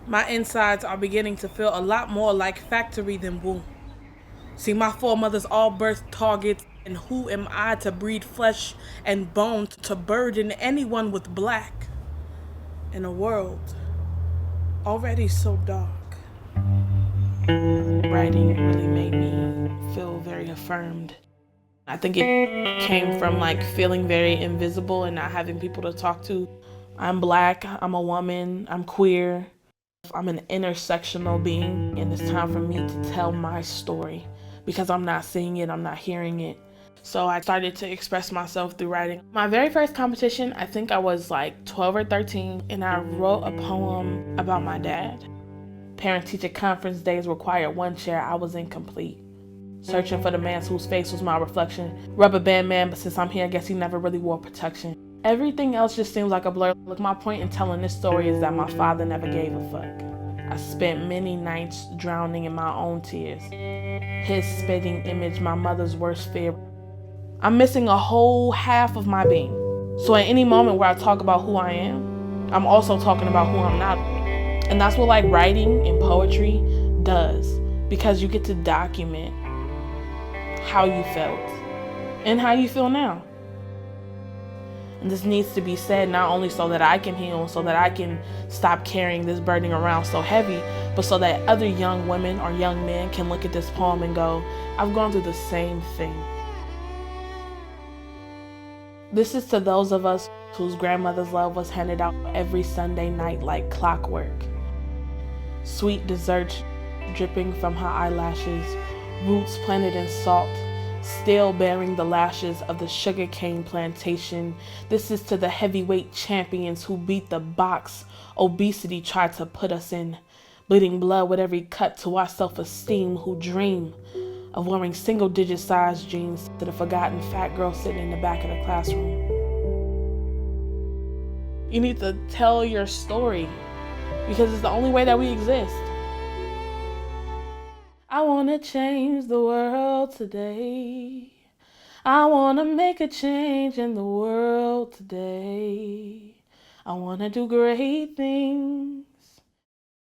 My insides are beginning to feel a lot more like factory than womb. See, my foremothers all birthed targets, and who am I to breed flesh and bone to burden anyone with black in a world already so dark? Writing really made me feel very affirmed. I think it came from like feeling very invisible and not having people to talk to. I'm black, I'm a woman, I'm queer, I'm an intersectional being, and it's time for me to tell my story because I'm not seeing it, I'm not hearing it. So I started to express myself through writing. My very first competition, I think I was like 12 or 13, and I wrote a poem about my dad. Parent-teacher conference days required one chair. I was incomplete. Searching for the man whose face was my reflection. Rubber band man, but since I'm here, I guess he never really wore protection. Everything else just seems like a blur. Look, my point in telling this story is that my father never gave a fuck. I spent many nights drowning in my own tears. His spitting image, my mother's worst fear. I'm missing a whole half of my being. So at any moment where I talk about who I am, I'm also talking about who I'm not. And that's what like writing and poetry does, because you get to document how you felt and how you feel now. And this needs to be said not only so that I can heal, so that I can stop carrying this burden around so heavy, but so that other young women or young men can look at this poem and go, I've gone through the same thing. This is to those of us whose grandmother's love was handed out every Sunday night like clockwork. Sweet desserts dripping from her eyelashes, roots planted in salt, still bearing the lashes of the sugarcane plantation. This is to the heavyweight champions who beat the box obesity tried to put us in, bleeding blood with every cut to our self-esteem, who dream of wearing single-digit size jeans to the forgotten fat girl sitting in the back of the classroom. You need to tell your story because it's the only way that we exist. I want to change the world today. I want to make a change in the world today. I want to do great things.